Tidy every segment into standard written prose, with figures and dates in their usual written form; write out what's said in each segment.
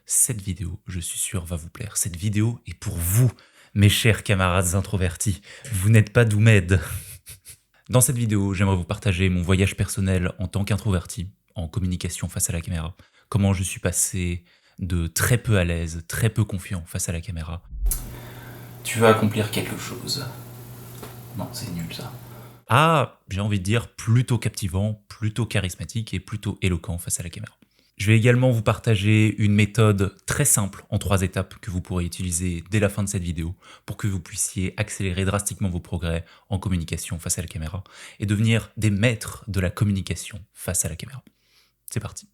cette vidéo, je suis sûr, va vous plaire. Cette vidéo est pour vous, mes chers camarades introvertis. Vous n'êtes pas Doumed. Dans cette vidéo, j'aimerais vous partager mon voyage personnel en tant qu'introverti, en communication face à la caméra. Comment je suis passé de très peu à l'aise, très peu confiant face à la caméra. Tu vas accomplir quelque chose. Non, c'est nul ça. Ah, j'ai envie de dire plutôt captivant, plutôt charismatique et plutôt éloquent face à la caméra. Je vais également vous partager une méthode très simple en 3 étapes que vous pourrez utiliser dès la fin de cette vidéo pour que vous puissiez accélérer drastiquement vos progrès en communication face à la caméra et devenir des maîtres de la communication face à la caméra. C'est parti.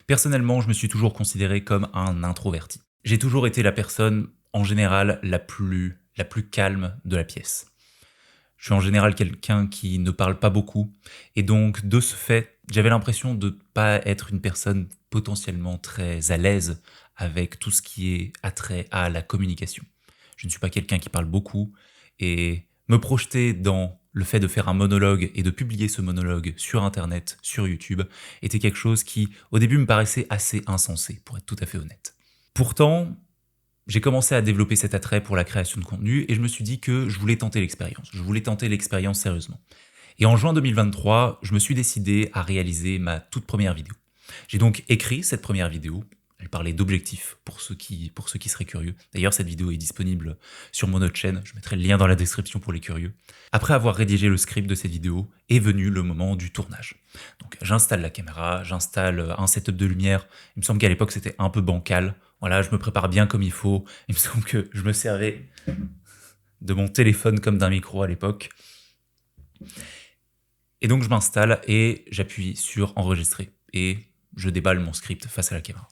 Personnellement, je me suis toujours considéré comme un introverti. J'ai toujours été la personne, en général, la plus calme de la pièce. Je suis en général quelqu'un qui ne parle pas beaucoup, et donc de ce fait, j'avais l'impression de ne pas être une personne potentiellement très à l'aise avec tout ce qui est attrait à la communication. Je ne suis pas quelqu'un qui parle beaucoup, et me projeter dans le fait de faire un monologue et de publier ce monologue sur Internet, sur YouTube, était quelque chose qui, au début, me paraissait assez insensé, pour être tout à fait honnête. Pourtant, j'ai commencé à développer cet attrait pour la création de contenu et je me suis dit que je voulais tenter l'expérience. Je voulais tenter l'expérience sérieusement. Et en juin 2023, je me suis décidé à réaliser ma toute première vidéo. J'ai donc écrit cette première vidéo. Elle parlait d'objectifs pour ceux qui seraient curieux. D'ailleurs, cette vidéo est disponible sur mon autre chaîne. Je mettrai le lien dans la description pour les curieux. Après avoir rédigé le script de cette vidéo, est venu le moment du tournage. Donc, j'installe la caméra, j'installe un setup de lumière. Il me semble qu'à l'époque, c'était un peu bancal. Voilà, je me prépare bien comme il faut. Il me semble que je me servais de mon téléphone comme d'un micro à l'époque. Et donc je m'installe et j'appuie sur enregistrer. Et je déballe mon script face à la caméra.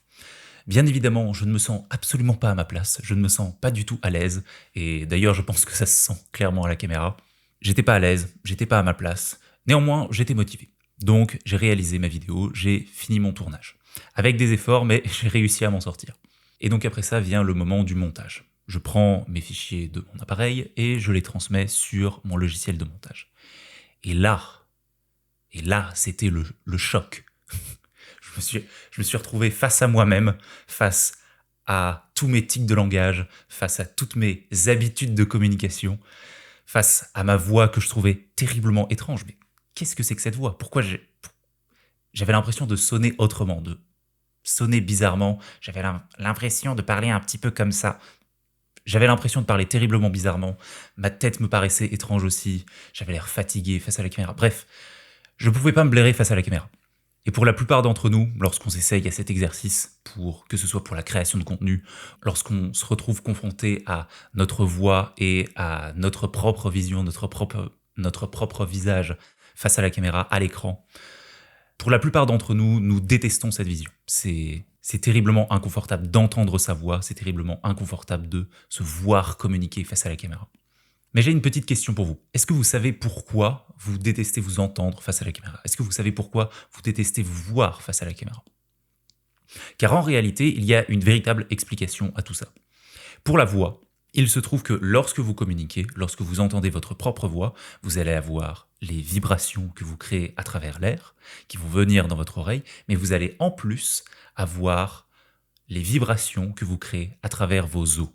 Bien évidemment, je ne me sens absolument pas à ma place. Je ne me sens pas du tout à l'aise. Et d'ailleurs, je pense que ça se sent clairement à la caméra. J'étais pas à l'aise, j'étais pas à ma place. Néanmoins, j'étais motivé. Donc j'ai réalisé ma vidéo, j'ai fini mon tournage. Avec des efforts, mais j'ai réussi à m'en sortir. Et donc après ça vient le moment du montage. Je prends mes fichiers de mon appareil et je les transmets sur mon logiciel de montage. Et là, c'était le choc. je me suis retrouvé face à moi-même, face à tous mes tics de langage, face à toutes mes habitudes de communication, face à ma voix que je trouvais terriblement étrange. Mais qu'est-ce que c'est que cette voix? Pourquoi j'avais l'impression de sonner autrement, de sonner bizarrement. J'avais l'impression de parler un petit peu comme ça. J'avais l'impression de parler terriblement bizarrement. Ma tête me paraissait étrange aussi. J'avais l'air fatigué face à la caméra. Bref, je ne pouvais pas me blairer face à la caméra. Et pour la plupart d'entre nous, lorsqu'on s'essaye à cet exercice, que ce soit pour la création de contenu, lorsqu'on se retrouve confronté à notre voix et à notre propre vision, notre propre visage face à la caméra, à l'écran, pour la plupart d'entre nous, nous détestons cette vision. C'est terriblement inconfortable d'entendre sa voix, c'est terriblement inconfortable de se voir communiquer face à la caméra. Mais j'ai une petite question pour vous. Est-ce que vous savez pourquoi vous détestez vous entendre face à la caméra? Est-ce que vous savez pourquoi vous détestez vous voir face à la caméra? Car en réalité, il y a une véritable explication à tout ça. Pour la voix, il se trouve que lorsque vous communiquez, lorsque vous entendez votre propre voix, vous allez avoir les vibrations que vous créez à travers l'air, qui vont venir dans votre oreille, mais vous allez en plus avoir les vibrations que vous créez à travers vos os.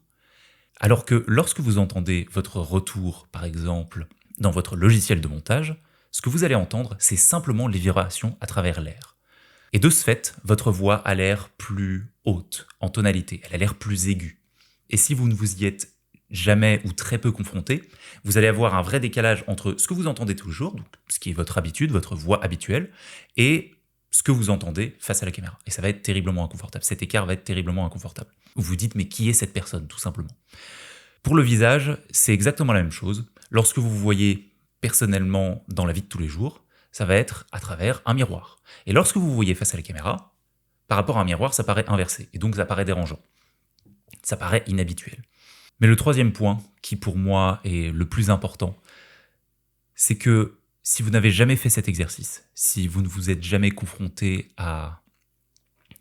Alors que lorsque vous entendez votre retour, par exemple, dans votre logiciel de montage, ce que vous allez entendre, c'est simplement les vibrations à travers l'air. Et de ce fait, votre voix a l'air plus haute en tonalité, elle a l'air plus aiguë. Et si vous ne vous y êtes jamais ou très peu confronté, vous allez avoir un vrai décalage entre ce que vous entendez tous les jours, donc ce qui est votre habitude, votre voix habituelle, et ce que vous entendez face à la caméra. Et ça va être terriblement inconfortable. Cet écart va être terriblement inconfortable. Vous vous dites, mais qui est cette personne, tout simplement? Pour le visage, c'est exactement la même chose. Lorsque vous vous voyez personnellement dans la vie de tous les jours, ça va être à travers un miroir. Et lorsque vous vous voyez face à la caméra, par rapport à un miroir, ça paraît inversé. Et donc ça paraît dérangeant. Ça paraît inhabituel. Mais le troisième point, qui pour moi est le plus important, c'est que si vous n'avez jamais fait cet exercice, si vous ne vous êtes jamais confronté à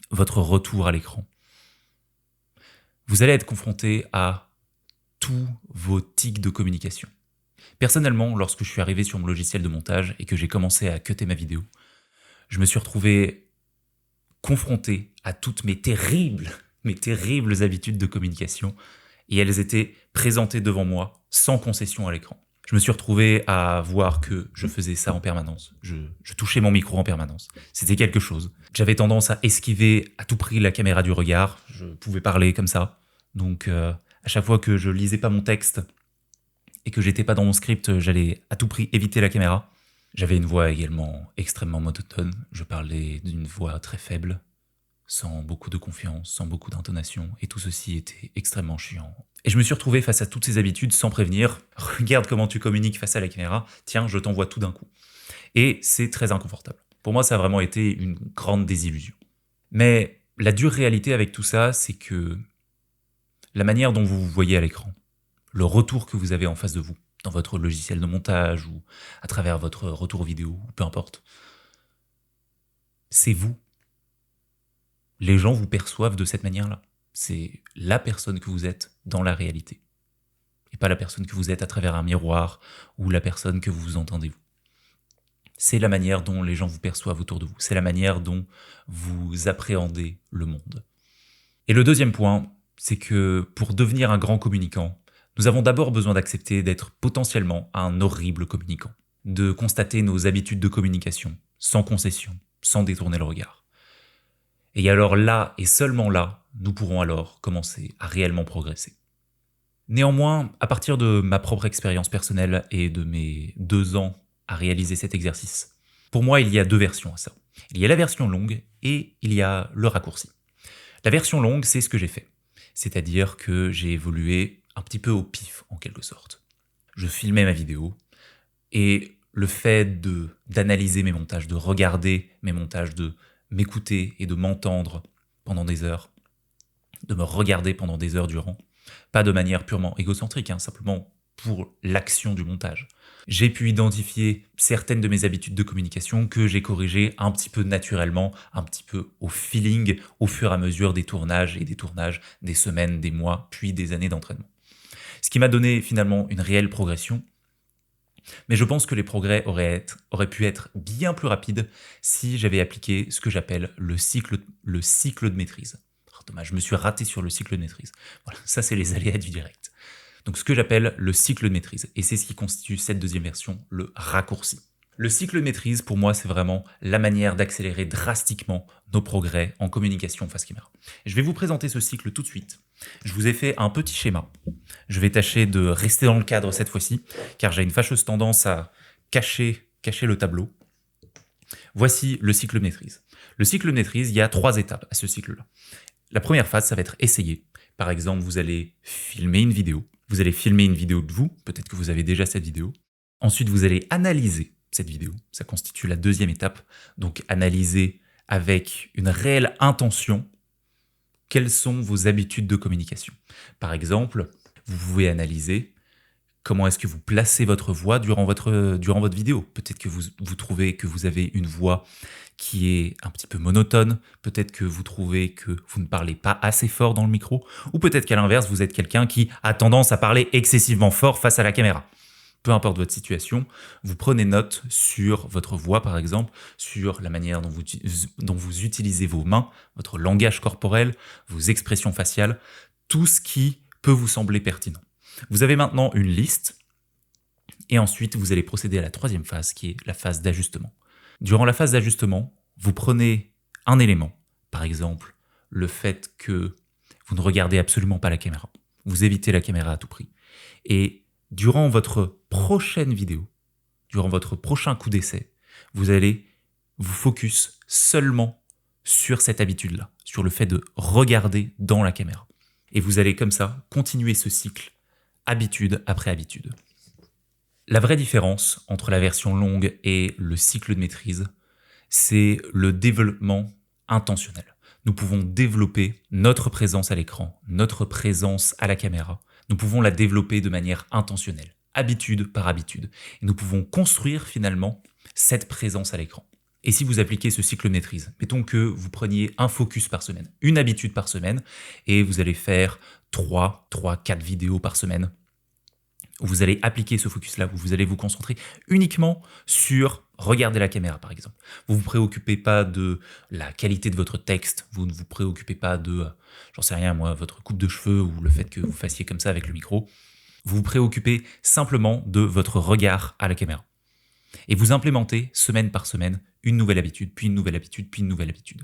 votre retour à l'écran, vous allez être confronté à tous vos tics de communication. Personnellement, lorsque je suis arrivé sur mon logiciel de montage et que j'ai commencé à cutter ma vidéo, je me suis retrouvé confronté à toutes mes terribles mes terribles habitudes de communication, et elles étaient présentées devant moi sans concession à l'écran. Je me suis retrouvé à voir que je faisais ça en permanence. Je touchais mon micro en permanence. C'était quelque chose. J'avais tendance à esquiver à tout prix la caméra du regard. Je pouvais parler comme ça. Donc, à chaque fois que je lisais pas mon texte et que j'étais pas dans mon script, j'allais à tout prix éviter la caméra. J'avais une voix également extrêmement monotone. Je parlais d'une voix très faible, sans beaucoup de confiance, sans beaucoup d'intonation, et tout ceci était extrêmement chiant. Et je me suis retrouvé face à toutes ces habitudes sans prévenir. Regarde comment tu communiques face à la caméra, tiens, je t'envoie tout d'un coup. Et c'est très inconfortable. Pour moi, ça a vraiment été une grande désillusion. Mais la dure réalité avec tout ça, c'est que la manière dont vous vous voyez à l'écran, le retour que vous avez en face de vous, dans votre logiciel de montage ou à travers votre retour vidéo, ou peu importe, c'est vous. Les gens vous perçoivent de cette manière-là. C'est la personne que vous êtes dans la réalité. Et pas la personne que vous êtes à travers un miroir ou la personne que vous entendez vous. C'est la manière dont les gens vous perçoivent autour de vous. C'est la manière dont vous appréhendez le monde. Et le deuxième point, c'est que pour devenir un grand communicant, nous avons d'abord besoin d'accepter d'être potentiellement un horrible communicant. De constater nos habitudes de communication, sans concession, sans détourner le regard. Et alors là, et seulement là, nous pourrons alors commencer à réellement progresser. Néanmoins, à partir de ma propre expérience personnelle et de mes 2 ans à réaliser cet exercice, pour moi, il y a 2 versions à ça. Il y a la version longue et il y a le raccourci. La version longue, c'est ce que j'ai fait. C'est-à-dire que j'ai évolué un petit peu au pif, en quelque sorte. Je filmais ma vidéo et le fait d'analyser mes montages, de regarder mes montages, de m'écouter et de m'entendre pendant des heures, de me regarder pendant des heures durant, pas de manière purement égocentrique, simplement pour l'action du montage. J'ai pu identifier certaines de mes habitudes de communication que j'ai corrigées un petit peu naturellement, un petit peu au feeling, au fur et à mesure des tournages et des tournages, des semaines, des mois, puis des années d'entraînement. Ce qui m'a donné finalement une réelle progression. Mais je pense que les progrès auraient pu être bien plus rapides si j'avais appliqué ce que j'appelle le cycle de maîtrise. Oh, dommage, je me suis raté sur le cycle de maîtrise. Voilà, ça c'est les aléas du direct. Donc ce que j'appelle le cycle de maîtrise, et c'est ce qui constitue cette deuxième version, le raccourci. Le cycle de maîtrise, pour moi, c'est vraiment la manière d'accélérer drastiquement nos progrès en communication face caméra. Je vais vous présenter ce cycle tout de suite. Je vous ai fait un petit schéma. Je vais tâcher de rester dans le cadre cette fois-ci, car j'ai une fâcheuse tendance à cacher le tableau. Voici le cycle de maîtrise. Le cycle de maîtrise, il y a 3 étapes à ce cycle-là. La première phase, ça va être essayer. Par exemple, vous allez filmer une vidéo. Vous allez filmer une vidéo de vous. Peut-être que vous avez déjà cette vidéo. Ensuite, vous allez analyser cette vidéo. Ça constitue la deuxième étape. Donc, analyser avec une réelle intention quelles sont vos habitudes de communication. Par exemple, vous pouvez analyser comment est-ce que vous placez votre voix durant votre vidéo. Peut-être que vous trouvez que vous avez une voix qui est un petit peu monotone, peut-être que vous trouvez que vous ne parlez pas assez fort dans le micro, ou peut-être qu'à l'inverse, vous êtes quelqu'un qui a tendance à parler excessivement fort face à la caméra. Peu importe votre situation, vous prenez note sur votre voix par exemple, sur la manière dont vous utilisez vos mains, votre langage corporel, vos expressions faciales, tout ce qui peut vous sembler pertinent. Vous avez maintenant une liste et ensuite vous allez procéder à la 3e phase qui est la phase d'ajustement. Durant la phase d'ajustement, vous prenez un élément, par exemple le fait que vous ne regardez absolument pas la caméra, vous évitez la caméra à tout prix et durant votre prochaine vidéo, durant votre prochain coup d'essai, vous allez vous focus seulement sur cette habitude-là, sur le fait de regarder dans la caméra. Et vous allez comme ça continuer ce cycle, habitude après habitude. La vraie différence entre la version longue et le cycle de maîtrise, c'est le développement intentionnel. Nous pouvons développer notre présence à l'écran, notre présence à la caméra. Nous pouvons la développer de manière intentionnelle, habitude par habitude. Et nous pouvons construire finalement cette présence à l'écran. Et si vous appliquez ce cycle de maîtrise, mettons que vous preniez un focus par semaine, une habitude par semaine, et vous allez faire 4 vidéos par semaine, où vous allez appliquer ce focus-là, où vous allez vous concentrer uniquement sur regardez la caméra par exemple. Vous ne vous préoccupez pas de la qualité de votre texte, vous ne vous préoccupez pas de, j'en sais rien moi, votre coupe de cheveux ou le fait que vous fassiez comme ça avec le micro. Vous vous préoccupez simplement de votre regard à la caméra. Et vous implémentez semaine par semaine une nouvelle habitude, puis une nouvelle habitude, puis une nouvelle habitude.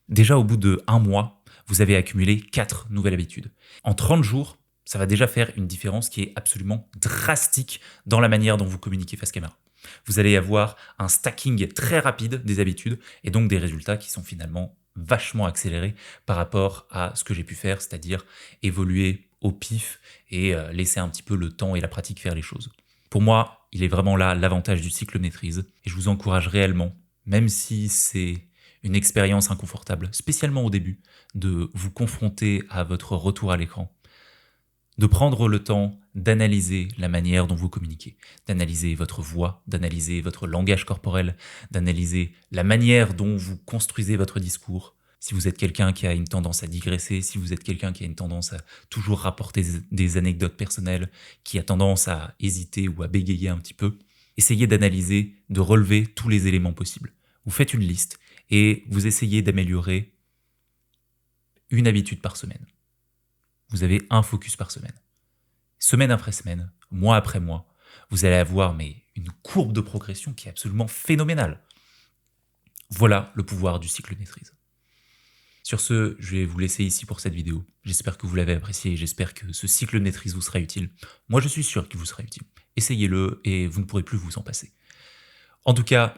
Déjà au bout de 1 mois, vous avez accumulé 4 nouvelles habitudes. En 30 jours, ça va déjà faire une différence qui est absolument drastique dans la manière dont vous communiquez face caméra. Vous allez avoir un stacking très rapide des habitudes et donc des résultats qui sont finalement vachement accélérés par rapport à ce que j'ai pu faire, c'est-à-dire évoluer au pif et laisser un petit peu le temps et la pratique faire les choses. Pour moi, il est vraiment là l'avantage du cycle maîtrise et je vous encourage réellement, même si c'est une expérience inconfortable, spécialement au début, de vous confronter à votre retour à l'écran, de prendre le temps d'analyser la manière dont vous communiquez, d'analyser votre voix, d'analyser votre langage corporel, d'analyser la manière dont vous construisez votre discours. Si vous êtes quelqu'un qui a une tendance à digresser, si vous êtes quelqu'un qui a une tendance à toujours rapporter des anecdotes personnelles, qui a tendance à hésiter ou à bégayer un petit peu, essayez d'analyser, de relever tous les éléments possibles. Vous faites une liste et vous essayez d'améliorer une habitude par semaine. Vous avez un focus par semaine. Semaine après semaine, mois après mois, vous allez avoir une courbe de progression qui est absolument phénoménale. Voilà le pouvoir du cycle maîtrise. Sur ce, je vais vous laisser ici pour cette vidéo. J'espère que vous l'avez apprécié et j'espère que ce cycle maîtrise vous sera utile. Moi, je suis sûr qu'il vous sera utile. Essayez-le et vous ne pourrez plus vous en passer. En tout cas,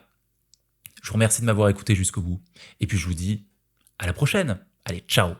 je vous remercie de m'avoir écouté jusqu'au bout. Et puis je vous dis à la prochaine. Allez, ciao!